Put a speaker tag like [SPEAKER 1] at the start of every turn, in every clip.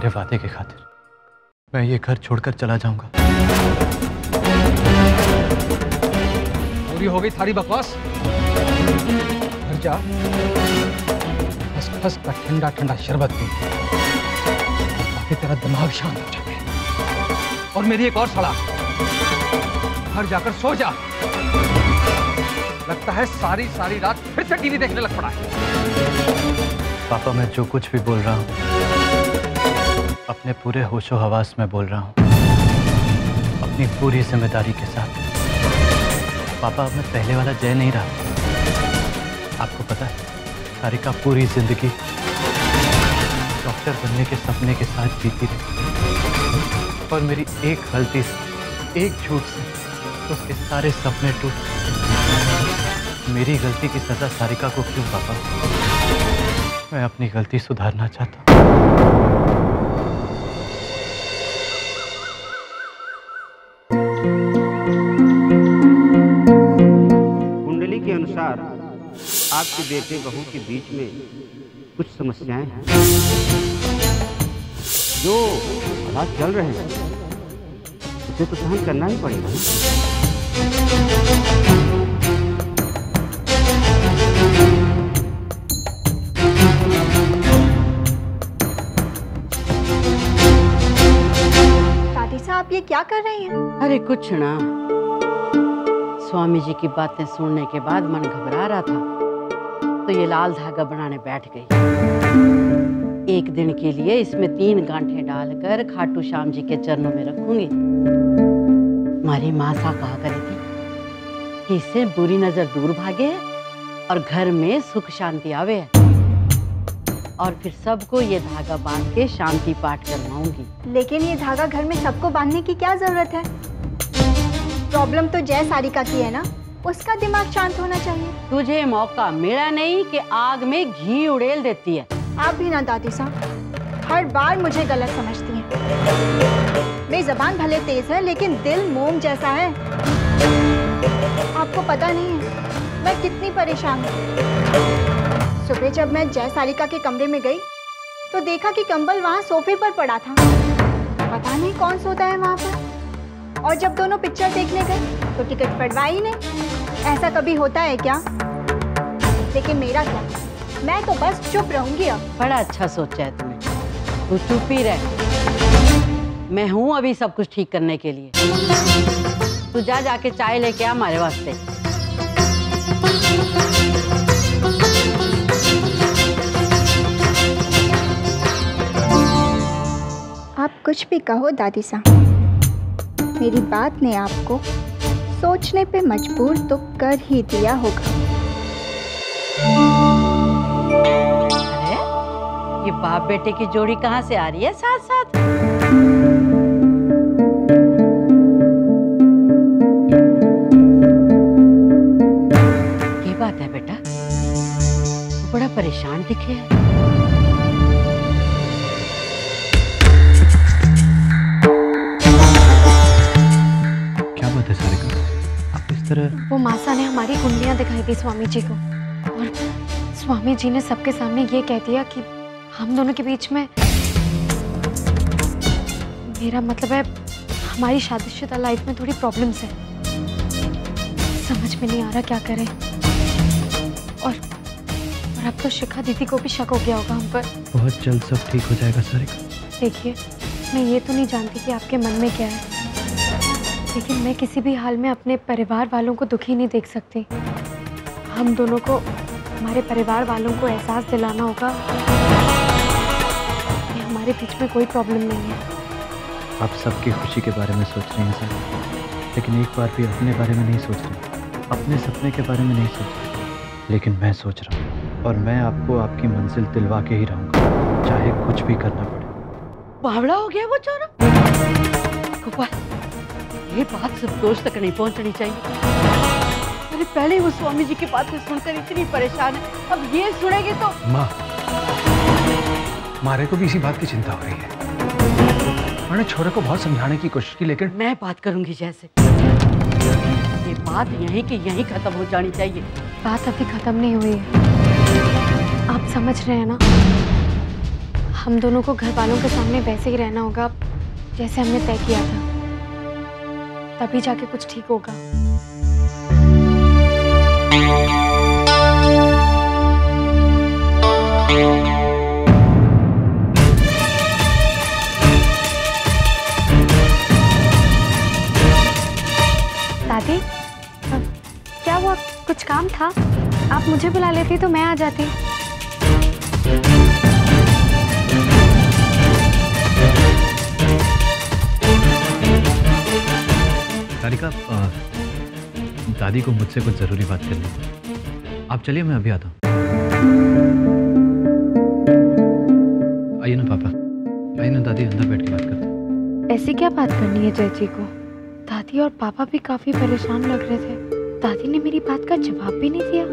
[SPEAKER 1] मेरे वादे की खातिर मैं ये घर छोड़कर चला जाऊंगा।
[SPEAKER 2] पूरी हो गई सारी बकवास। घर जा, खस खस का ठंडा ठंडा शरबत पी ताकि तेरा दिमाग शांत हो जाए। और मेरी एक और सलाह, घर जाकर सो जा। लगता है सारी सारी रात फिर से टीवी देखने लग पड़ा है।
[SPEAKER 1] पापा, मैं जो कुछ भी बोल रहा हूँ अपने पूरे होशो हवास में बोल रहा हूँ, अपनी पूरी जिम्मेदारी के साथ। पापा, अब मैं पहले वाला जय नहीं रहा। आपको पता है, सारिका पूरी जिंदगी डॉक्टर बनने के सपने के साथ जीती रही और मेरी एक गलती से, एक झूठ से उसके सारे सपने टूट। मेरी गलती की सजा सारिका को क्यों पापा? मैं अपनी गलती सुधारना चाहता हूँ।
[SPEAKER 3] कुंडली के अनुसार आपके बेटे बहू के बीच में कुछ समस्याएं हैं। जो हालात चल रहे हैं उसे तो सहन करना ही पड़ेगा।
[SPEAKER 4] दादी साहब, आप ये क्या कर रही हैं?
[SPEAKER 5] अरे कुछ ना, स्वामी जी की बातें सुनने के बाद मन घबरा रहा था तो ये लाल धागा बनाने बैठ गई। एक दिन के लिए इसमें 3 गांठें डालकर खाटू श्याम जी के चरणों में रखूंगी। हमारी माँ सा कहा करी थी कि इससे बुरी नजर दूर भागे और घर में सुख शांति आवे। और फिर सबको ये धागा बांध के शांति पाठ करवाऊंगी।
[SPEAKER 4] लेकिन ये धागा घर में सबको बांधने की क्या जरूरत है? प्रॉब्लम तो जय सारिका की है ना, उसका दिमाग शांत होना चाहिए।
[SPEAKER 5] तुझे मौका मिला नहीं कि आग में घी उड़ेल देती है।
[SPEAKER 4] आप भी ना दादी साहब, हर बार मुझे गलत समझती हैं। मेरी जबान भले तेज है लेकिन दिल मोम जैसा है। आपको पता नहीं है मैं कितनी परेशान हूँ। सुबह जब मैं जय सारिका के कमरे में गई तो देखा कि कंबल वहाँ सोफे पर पड़ा था। पता नहीं कौन सोता है वहाँ पर। और जब दोनों पिक्चर देखने गए तो टिकट पड़वा ही नहीं। ऐसा कभी होता है क्या? लेकिन मेरा क्या, मैं तो बस चुप रहूंगी अब।
[SPEAKER 5] बड़ा अच्छा सोचा है तुमने, तू चुप ही रह। मैं हूँ अभी सब कुछ ठीक करने के लिए। तू जा जाके चाय लेके आ हमारे वास्ते।
[SPEAKER 4] आप कुछ भी कहो दादी साहब, मेरी बात ने आपको सोचने पे मजबूर तो कर ही दिया होगा।
[SPEAKER 5] अरे ये बाप बेटे की जोड़ी कहाँ से आ रही है साथ साथ? ये बात है बेटा, तू बड़ा परेशान दिखे है।
[SPEAKER 6] वो मासा ने हमारी कुंडलियां दिखाई थी स्वामी जी को और स्वामी जी ने सबके सामने ये कह दिया कि हम दोनों के बीच में, मेरा मतलब है हमारी शादीशुदा लाइफ में थोड़ी प्रॉब्लम्स है। समझ में नहीं आ रहा क्या करें। और अब तो शिखा दीदी को भी शक हो गया होगा हम पर।
[SPEAKER 1] बहुत जल्द सब ठीक हो जाएगा सारिका।
[SPEAKER 6] देखिए, मैं ये तो नहीं जानती कि आपके मन में क्या है, लेकिन मैं किसी भी हाल में अपने परिवार वालों को दुखी नहीं देख सकती। हम दोनों को हमारे परिवार वालों को एहसास दिलाना होगा कि हमारे बीच में कोई प्रॉब्लम नहीं है।
[SPEAKER 1] आप सबकी खुशी के बारे में सोच रहे हैं सर, लेकिन एक बार भी अपने बारे में नहीं सोच रहे, अपने सपने के बारे में नहीं सोच रहे। लेकिन मैं सोच रहा हूँ और मैं आपको आपकी मंजिल दिलवा के ही रहूँगा, चाहे कुछ भी करना पड़े।
[SPEAKER 5] बावड़ा हो गया वो चोरा। गोपाल, ये बात संतोष तक नहीं पहुंचनी चाहिए। अरे पहले वो स्वामी जी की बातें सुनकर इतनी परेशान है, अब ये सुनेगी तो।
[SPEAKER 2] माँ, मारे को भी इसी बात की चिंता हो रही है। मैंने छोरे को बहुत समझाने की कोशिश की लेकिन।
[SPEAKER 5] मैं बात करूंगी जैसे। ये बात यहीं की यहीं खत्म हो जानी चाहिए।
[SPEAKER 6] बात अभी खत्म नहीं हुई है, आप समझ रहे हैं ना? हम दोनों को घर वालों के सामने वैसे ही रहना होगा जैसे हमने तय किया था, तभी जाके कुछ ठीक होगा। दादी, क्या हुआ? कुछ काम था? आप मुझे बुला लेती तो मैं आ जाती।
[SPEAKER 1] सारिका, दादी को मुझसे कुछ जरूरी बात करनी है। आप चलिए, मैं अभी आता हूँ। आइए ना पापा, आइए ना दादी, अंदर बैठ के बात करते हैं।
[SPEAKER 6] ऐसी क्या बात करनी है चाची को? दादी और पापा भी काफी परेशान लग रहे थे। दादी ने मेरी बात का जवाब भी नहीं दिया।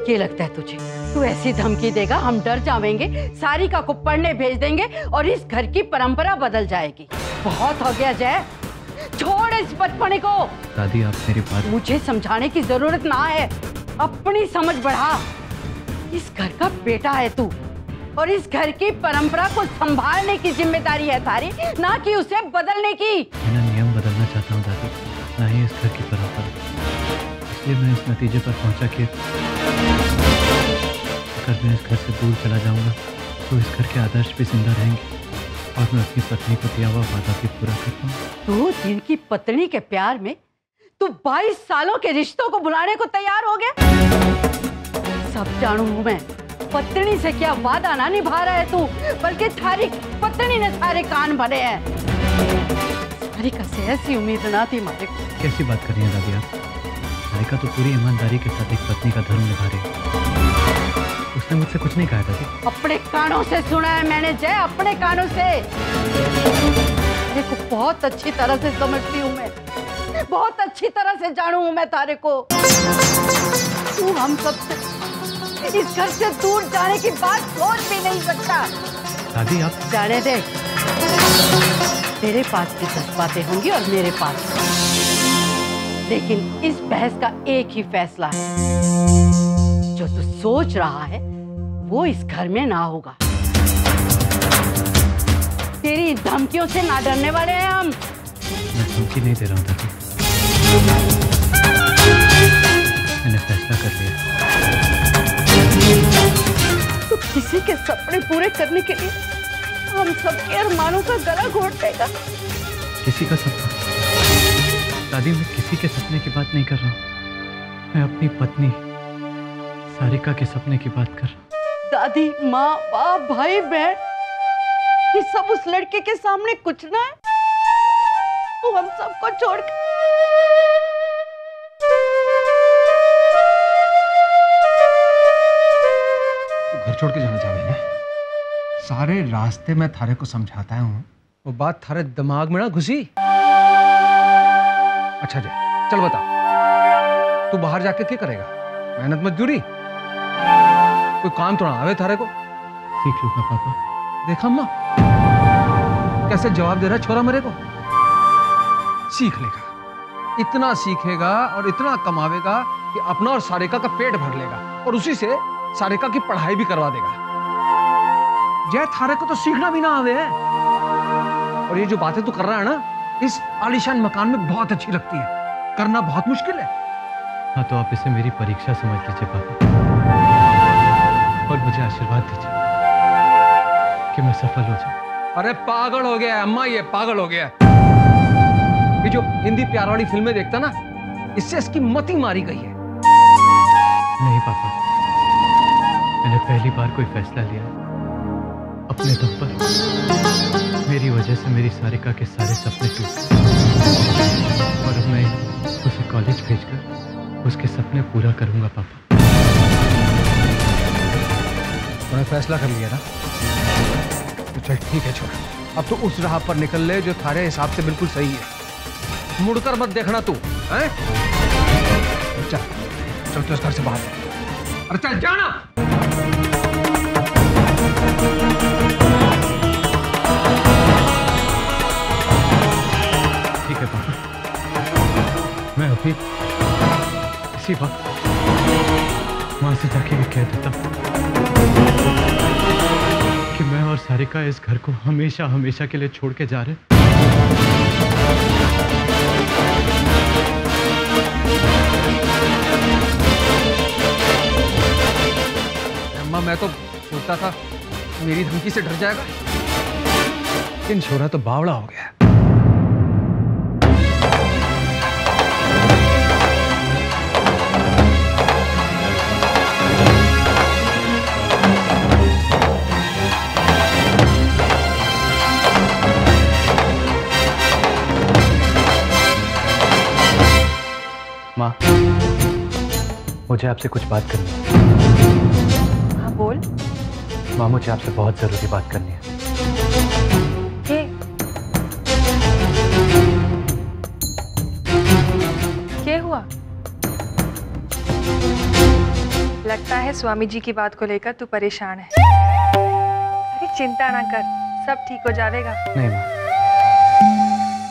[SPEAKER 5] क्या लगता है तुझे, तू ऐसी धमकी देगा हम डर जाएंगे, सारिका को पढ़ने भेज देंगे और इस घर की परंपरा बदल जाएगी? बहुत हो गया जय, छोड़ इस बचपने को।
[SPEAKER 1] दादी आप मेरी बात।
[SPEAKER 5] मुझे समझाने की जरूरत ना है, अपनी समझ बढ़ा। इस घर का बेटा है तू और इस घर की परंपरा को संभालने की जिम्मेदारी है तारी, ना कि उसे बदलने की।
[SPEAKER 1] मैं नियम बदलना चाहता हूँ दादी, ना ही इस घर की परंपरा। इसलिए मैं इस नतीजे पर पहुंचा कि अगर मैं इस घर से दूर चला जाऊंगा तो इस घर के आदर्श भी जिंदा रहेंगे और मैं अपनी पत्नी को दिया हुआ वादा भी पूरा कर पाऊंगा।
[SPEAKER 5] 2 दिन की पत्नी के प्यार में तू 22 सालों के रिश्तों को भुलाने को तैयार हो गया? सब जानू हूं मैं, पत्नी से क्या वादा ना निभा रहा है तू, बल्कि थारी पत्नी ने सारे कान भरे हैं। सारिका से ऐसी उम्मीद ना थी मारे को।
[SPEAKER 1] कैसी बात कर रही हैं दादी आप? सारिका तो पूरी ईमानदारी के साथ एक पत्नी का धर्म निभा रही है। उसने मुझसे कुछ नहीं कहा दादी। अपने कानों से सुना है मैंने जय, अपने कानों से। देखो बहुत अच्छी तरह से समझती हूँ मैं, बहुत अच्छी तरह से जानू हूँ मैं तारे को। तू हम सबसे इस घर से दूर जाने की बात सोच भी नहीं सकता। दादी आप
[SPEAKER 5] जाने दे, तेरे पास भी 10 बातें होंगी और मेरे पास, लेकिन इस बहस का एक ही फैसला है। जो तू सोच रहा है वो इस घर में ना होगा। तेरी धमकियों से ना डरने वाले हैं हम।
[SPEAKER 1] मैं धमकी नहीं दे रहा हूँ दादी, मैंने फैसला कर लिया।
[SPEAKER 5] तो किसी के सपने पूरे करने के लिए हम सबके अरमानों का गला घोट देगा।
[SPEAKER 1] किसी का सपना? दादी मैं किसी के सपने की बात नहीं कर रहा हूँ, मैं अपनी पत्नी सारिका के सपने की बात कर रहा हूँ।
[SPEAKER 5] दादी, माँ, बाप, भाई, बहन, ये सब उस लड़के के सामने कुछ ना है। तू हम सबको छोड़
[SPEAKER 2] घर छोड़ के जाना चाहे ना? सारे रास्ते में थारे को समझाता हूँ, वो बात थारे दिमाग में ना घुसी। अच्छा जय, चल बता, तू बाहर जाके क्या करेगा? मेहनत मजदूरी, कोई काम तो ना आवे थारे को?
[SPEAKER 1] सीख लूंगा पापा।
[SPEAKER 2] देखा अम्मा कैसे जवाब दे रहा है छोरा मेरे को। सीख लेगा, इतना सीखेगा और इतना कमावेगा कि अपना और सारिका का पेट भर लेगा और उसी से सारिका की पढ़ाई भी करवा देगा। जय थारे को तो सीखना भी ना आवे है। और ये जो बातें तू कर रहा है ना, इस आलीशान मकान में बहुत अच्छी लगती है, करना बहुत मुश्किल है।
[SPEAKER 1] हाँ तो आप इसे मेरी परीक्षा समझ लीजिए पापा, और मुझे आशीर्वाद दीजिए कि मैं सफल हो जाऊं।
[SPEAKER 2] अरे पागल हो गया है अम्मा, ये पागल हो गया है। ये जो हिंदी प्यार वाली फिल्में देखता ना, इससे इसकी मति मारी गई है।
[SPEAKER 1] नहीं पापा, मैंने पहली बार कोई फैसला लिया अपने दम पर। मेरी वजह से मेरी सारिका के सारे सपने टूटे और अब मैं उसे कॉलेज भेजकर उसके सपने पूरा करूंगा पापा।
[SPEAKER 2] तूने फैसला कर लिया ना, तो चल ठीक है छोरा, अब तो उस राह पर निकल ले जो थारे हिसाब से बिल्कुल सही है। मुड़कर मत देखना तू, हैं? चल चल चल, घर से बाहर जा। अरे चल जाना।
[SPEAKER 1] ठीक है पापा, मैं अभी इसी वक्त वहां से जाके भी कह देता हूं कि मैं और सारिका इस घर को हमेशा हमेशा के लिए छोड़ के जा रहे।
[SPEAKER 2] अम्मा मैं तो सोचता था मेरी धमकी से डर जाएगा, लेकिन छोरा तो बावड़ा हो गया।
[SPEAKER 1] माँ, मुझे आपसे कुछ बात करनी है।
[SPEAKER 6] हाँ बोल।
[SPEAKER 1] माँ, मुझे आपसे बहुत जरूरी बात करनी है।
[SPEAKER 6] क्या हुआ? लगता है स्वामी जी की बात को लेकर तू परेशान है। अरे चिंता ना कर, सब ठीक हो जाएगा।
[SPEAKER 1] नहीं माँ,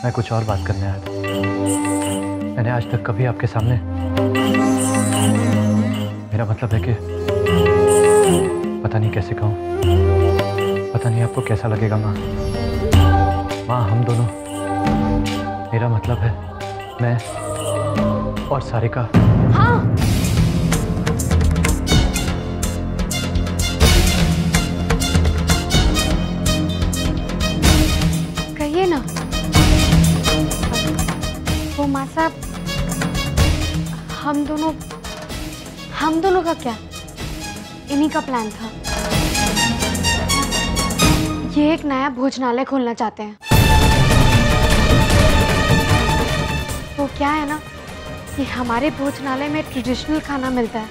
[SPEAKER 1] मैं कुछ और बात करने आया था। मैंने आज तक कभी आपके सामने, मेरा मतलब है कि पता नहीं कैसे कहूँ, पता नहीं आपको कैसा लगेगा माँ। माँ, हम दोनों, मेरा मतलब है मैं और सारिका।
[SPEAKER 6] हाँ। कहिए ना। वो माँ साहब, हम दोनों का क्या, इन्हीं का प्लान था। ये एक नया भोजनालय खोलना चाहते हैं। वो क्या है ना कि हमारे भोजनालय में ट्रेडिशनल खाना मिलता है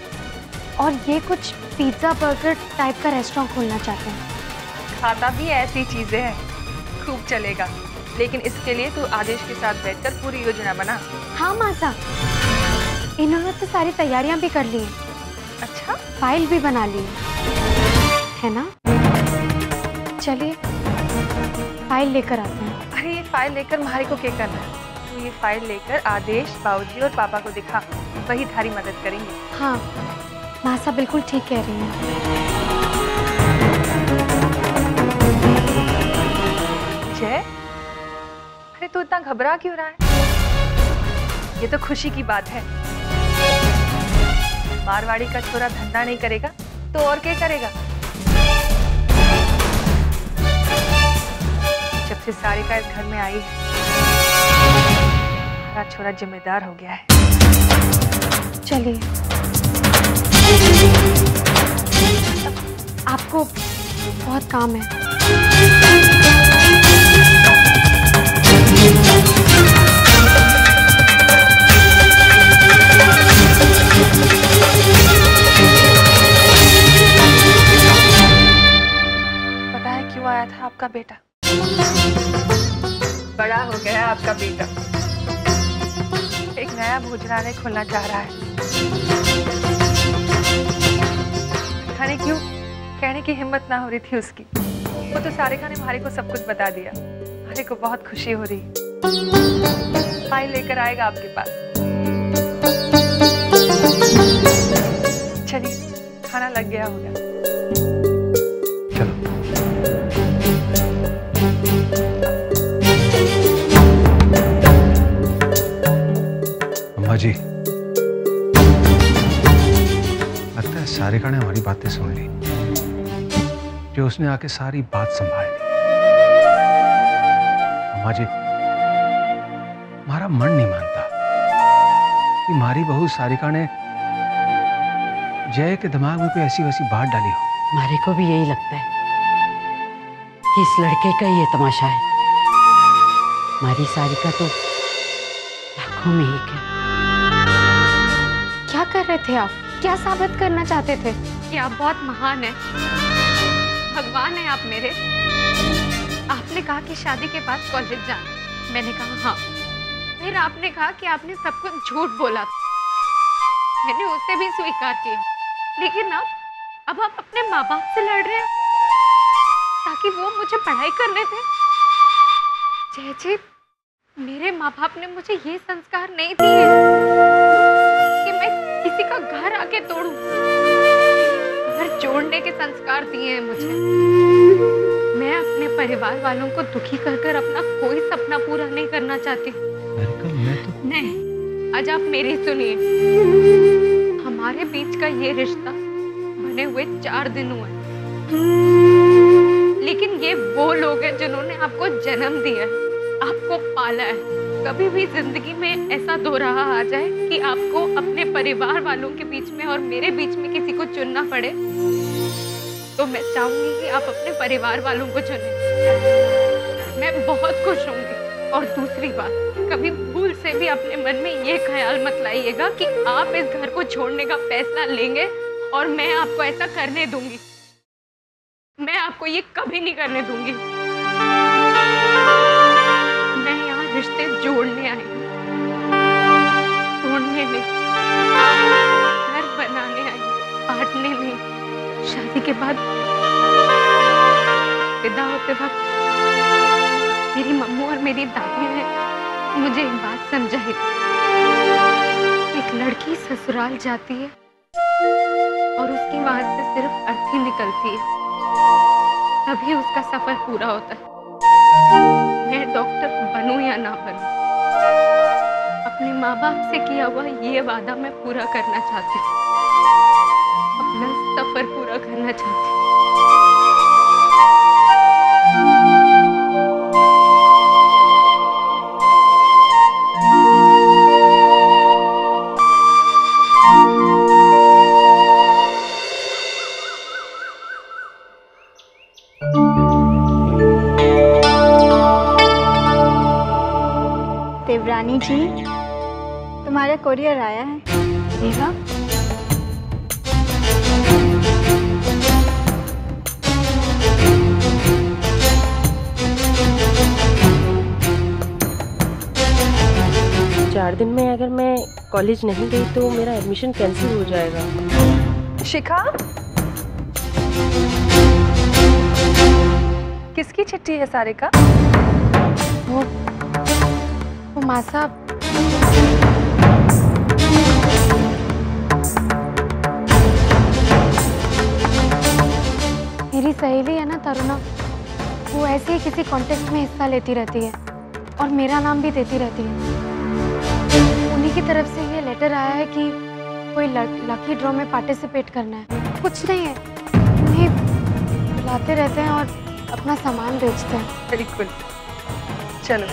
[SPEAKER 6] और ये कुछ पिज्ज़ा बर्गर टाइप का रेस्टोरेंट खोलना चाहते हैं।
[SPEAKER 7] खाता भी ऐसी चीजें हैं, खूब चलेगा, लेकिन इसके लिए तू आदेश के साथ बैठकर पूरी योजना बना।
[SPEAKER 6] हाँ मासा, इन्होंने तो सारी तैयारियां भी कर ली हैं।
[SPEAKER 7] अच्छा,
[SPEAKER 6] फाइल भी बना ली है ना? चलिए फाइल लेकर आते हैं।
[SPEAKER 7] अरे ये फाइल लेकर मारी को क्या करना है? तू ये फाइल लेकर आदेश, बाबूजी और पापा को दिखा, वही थारी मदद करेंगे।
[SPEAKER 6] हाँ मासा बिल्कुल ठीक कह रही हैं।
[SPEAKER 7] जय, अरे तू इतना घबरा क्यों रहा है? ये तो खुशी की बात है। मारवाड़ी का छोरा धंधा नहीं करेगा तो और क्या करेगा? जब से सारिका इस घर में आई है, हमारा छोरा जिम्मेदार हो गया है।
[SPEAKER 6] चलिए, आपको बहुत काम है।
[SPEAKER 7] पता है क्यों आया था आपका बेटा? बड़ा हो गया आपका बेटा, एक नया भोजनालय खोलना चाह रहा है। खाने क्यों कहने की हिम्मत ना हो रही थी उसकी। वो तो सारिका ने मारे को सब कुछ बता दिया। मारे को बहुत खुशी हो रही। फाइल लेकर आएगा आपके पास। चलिए, खाना लग गया होगा।
[SPEAKER 1] चलो। अम्मा जी, लगता है सारिका ने हमारी बातें सुन ली, जो उसने आके सारी बात संभाल ली। अम्मा जी, हमारा मन नहीं मानता कि हमारी बहू सारिका ने जय के दिमाग में कोई ऐसी वैसी बात डाली हो।
[SPEAKER 5] हमारे को भी यही लगता है कि इस लड़के का ये तमाशा है। हमारी सारिका तो लाखों में एक है।
[SPEAKER 6] क्या कर रहे थे आप? क्या साबित करना चाहते थे कि आप बहुत महान हैं, भगवान हैं आप मेरे? आपने कहा कि शादी के बाद कॉलेज जाना, मैंने कहा हाँ। फिर आपने कहा कि आपने सब कुछ झूठ बोला, मैंने उसे भी स्वीकार किया। लेकिन अब आप अपने माँ बाप से लड़ रहे हैं ताकि वो मुझे पढ़ाई करने दें। जय जी, मेरे माँ बाप ने मुझे ये संस्कार नहीं दिए कि मैं किसी का घर आके तोड़ूं। घर जोड़ने रहने के संस्कार दिए हैं मुझे। मैं अपने परिवार वालों को दुखी कर कर अपना कोई सपना पूरा नहीं करना चाहती। नहीं, आज आप मेरी सुनिए। हमारे बीच का ये रिश्ता बने हुए 4 दिन हुए, लेकिन ये वो लोग हैं जिन्होंने आपको जन्म दिया है, आपको पाला है। कभी भी जिंदगी में ऐसा दोराहा आ जाए कि आपको अपने परिवार वालों के बीच में और मेरे बीच में किसी को चुनना पड़े, तो मैं चाहूंगी कि आप अपने परिवार वालों को चुनें। मैं बहुत खुश होंगी। और दूसरी बात, कभी भूल से भी अपने मन में ये ख्याल मत लाइएगा कि आप इस घर को छोड़ने का फैसला लेंगे और मैं आपको ऐसा करने दूंगी। मैं आपको ये कभी नहीं करने दूंगी। मैं यहाँ रिश्ते जोड़ने आई हूँ, तोड़ने नहीं, घर बनाने आई हूँ, बांटने नहीं। शादी के बाद विदा होते वक्त मेरी मम्मी और मेरी दादी ने मुझे एक बात समझाई थी। एक लड़की ससुराल जाती है और उसकी वहां से सिर्फ अर्थी निकलती है, तभी उसका सफर पूरा होता है। मैं डॉक्टर बनूं या ना बनूं, अपने माँ बाप से किया हुआ ये वादा मैं पूरा करना चाहती हूँ, अपना सफर पूरा करना चाहती हूँ।
[SPEAKER 4] देवरानी जी, तुम्हारा कोरियर आया है।
[SPEAKER 6] देवा,
[SPEAKER 8] चार दिन में अगर मैं कॉलेज नहीं गई तो मेरा एडमिशन कैंसिल हो जाएगा।
[SPEAKER 7] शिखा, किसकी चिट्ठी है सारिका?
[SPEAKER 6] वो माँ साहब, मेरी सहेली है ना तरुणा, वो ऐसे ही किसी कॉन्टेस्ट में हिस्सा लेती रहती है और मेरा नाम भी देती रहती है। उन्हीं की तरफ से ये लेटर आया है कि कोई लकी ड्रॉ में पार्टिसिपेट करना है। कुछ नहीं है, उन्हें बुलाते रहते हैं और अपना सामान बेचते हैं।
[SPEAKER 7] बिल्कुल, चलो।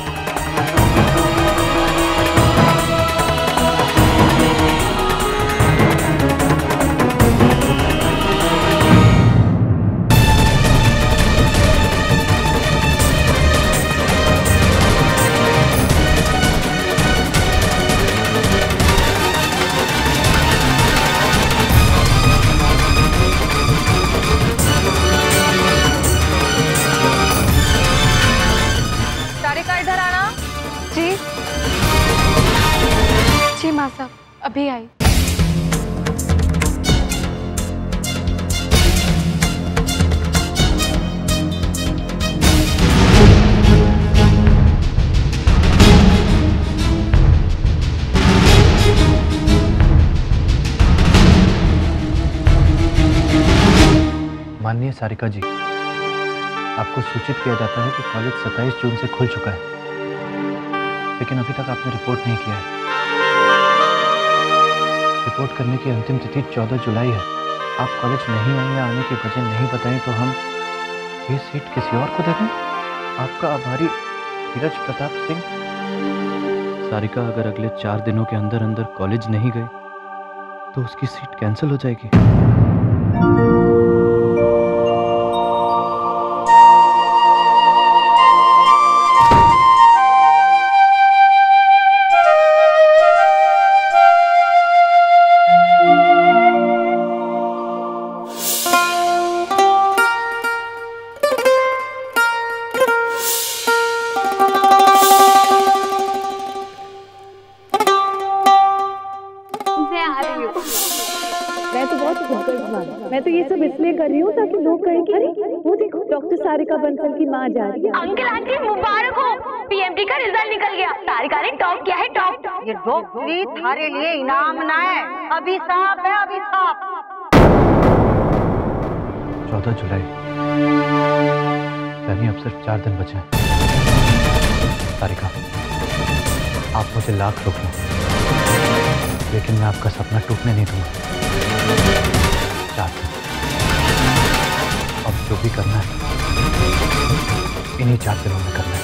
[SPEAKER 6] जी माँ साहब, अभी आई।
[SPEAKER 1] माननीय सारिका जी, आपको सूचित किया जाता है कि कॉलेज 27 जून से खुल चुका है, लेकिन अभी तक आपने रिपोर्ट नहीं किया है। रिपोर्ट करने की अंतिम तिथि 14 जुलाई है। आप कॉलेज नहीं आए या आने की वजह नहीं बताएं तो हम ये सीट किसी और को दे दें। आपका आभारी, धीरज प्रताप सिंह। सारिका अगर अगले 4 दिनों के अंदर अंदर कॉलेज नहीं गए तो उसकी सीट कैंसिल हो जाएगी।
[SPEAKER 9] मैं तो ये सब इसलिए कर रही हूँ ताकि लोग कहें कि अरे वो देखो डॉक्टर सारिका बंसल की माँ जा रही है।
[SPEAKER 10] अंकल आंटी मुबारक हो, पीएमटी का रिजल्ट निकल गया। सारिका ने टॉप किया है, टॉप।
[SPEAKER 5] ये डॉक्टरी थारे लिए इनाम ना है, अभिशाप है, अभिशाप।
[SPEAKER 1] 14 जुलाई, यानी अब सिर्फ 4 दिन बचे हैं। सारिका, आप मुझे लाख रोक लो, लेकिन मैं आपका सपना टूटने नहीं दूंगा। 4 दिन, अब जो भी करना है इन्हीं 4 दिनों में करना है।